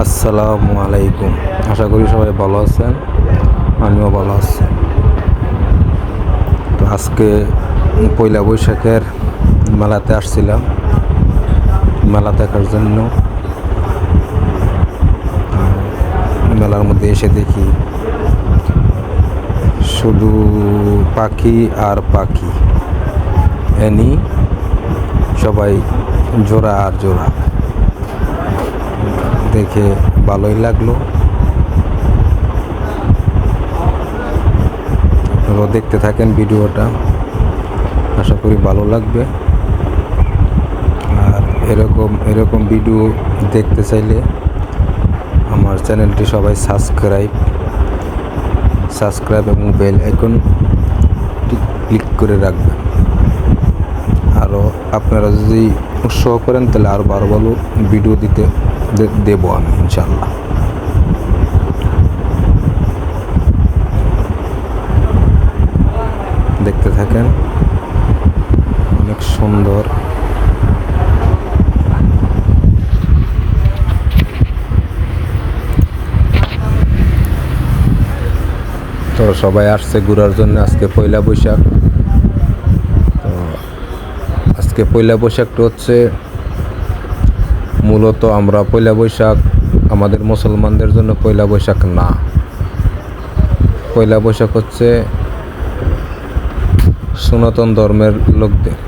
আসসালামু আলাইকুম। আশা করি সবাই ভালো আছেন, আমিও ভালো আছি। তো আজকে পয়লা বৈশাখের মেলাতে আসছিলাম, মেলা দেখার জন্য। মেলার মধ্যে এসে দেখি শুধু পাখি আর পাখি, এনি সবাই জোড়া আর জোড়া। দেখে ভালোই লাগলো। আপনারাও দেখতে থাকেন ভিডিওটা, আশা করি ভালো লাগবে। আর এরকম ভিডিও দেখতে চাইলে আমার চ্যানেলটি সবাই সাবস্ক্রাইব এবং বেল আইকন ক্লিক করে রাখবেন। আরও আপনারা যদি উৎসাহ করেন তাহলে আরও ভালো ভালো ভিডিও দেবো আমি ইনশাল্লাহ। দেখতে থাকেন, অনেক সুন্দর। তো সবাই আসছে ঘোরার জন্য। আজকে পয়লা বৈশাখ। তো আজকে পয়লা বৈশাখটা হচ্ছে মূলত আমরা পয়লা বৈশাখ আমাদের মুসলমানদের জন্য পয়লা বৈশাখ না। পয়লা বৈশাখ হচ্ছে সনাতন ধর্মের লোকদের।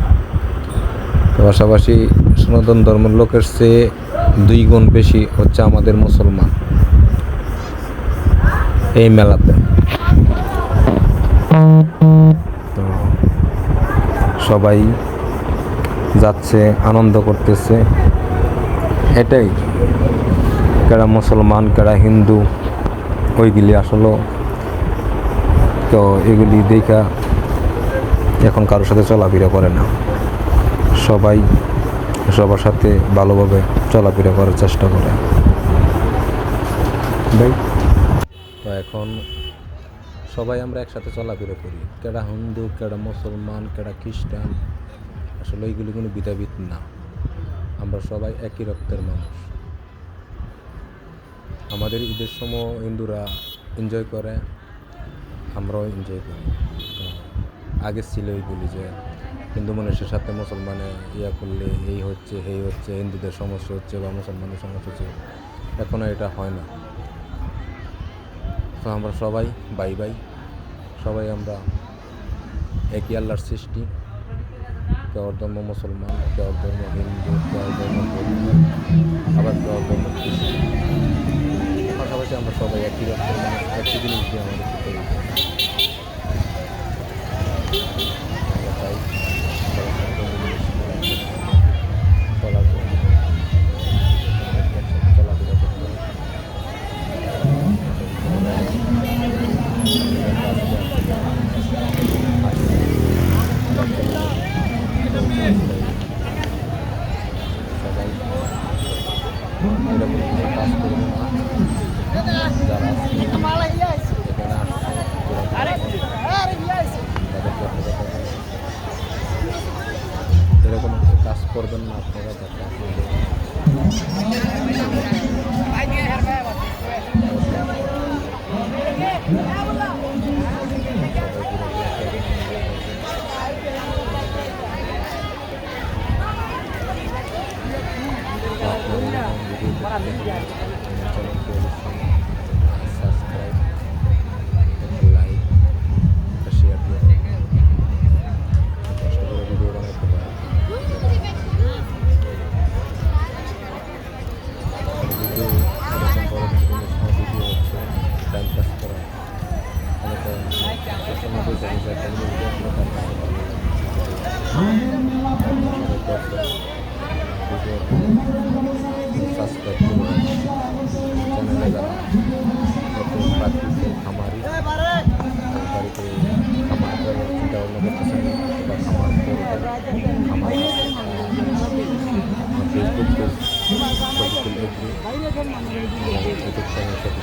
পাশাপাশি সনাতন ধর্মের লোকের চেয়ে 2 গুণ বেশি হচ্ছে আমাদের মুসলমান এই মেলাতে। তো সবাই যাচ্ছে, আনন্দ করতেছে। এটাই, কারা মুসলমান কারা হিন্দু ওইগুলি আসলে তো এগুলি দেখা এখন কারোর সাথে চলাফেরা করে না। সবাই সবার সাথে ভালোভাবে চলাফেরা করার চেষ্টা করে। তো এখন সবাই আমরা একসাথে চলাফেরা করি, কেডা হিন্দু কেডা মুসলমান কেডা খ্রিস্টান, আসলে এইগুলি কোনো বিধাবিত না। আমরা সবাই একই রক্তের মানুষ। আমাদের ঈদের সময় হিন্দুরা এনজয় করে, আমরাও এনজয় করি। আগে ছিল এইগুলি যে হিন্দু মানুষের সাথে মুসলমানে করলে এই হচ্ছে এই হচ্ছে, হিন্দুদের সমস্যা হচ্ছে বা মুসলমানদের সমস্যা হচ্ছে। এখন এটা হয় না। তো আমরা সবাই ভাই, সবাই আমরা একই আল্লাহর সৃষ্টি। কেউ ধর্ম মুসলমান, কেউ ধর্ম হিন্দু, কেউ ধর্ম বৌদ্ধ, আবার কেউ ধর্ম খ্রিস্টান। পাশাপাশি আমরা সবাই একই রকম একই জিনিস দিয়ে আমাদের সাথে আমরা চাই সবার সাথে চলার জন্য, একসাথে চলাফেরা করতে হবে। সবাই এরকম কিছু কাজ করবে না। যারা এখানে আসছে এরকম কিছু কাজ করবেন না আপনারা, যাতে সাবস্ক্রাইব, লাইক, শেয়ার দিয়ে কষ্ট করে ভিডিও বানাতে পারেন। ভিডিও এরকম বড় ভিডিও হচ্ছে টাইম পাস করা। অনেকে সবসময় বলতে যে একটা ভিডিও আসলে টাইম পাস করা সাবস্ক্রাইব করুন চ্যানেলে। যারা নতুন প্রাকৃতিক খামারি বাড়িতে খামার করার চিন্তা ভাবনা করতেছেন বা খামার করবেন, খামার ফেসবুক পেজ ইউটিউব চ্যানেল সাথে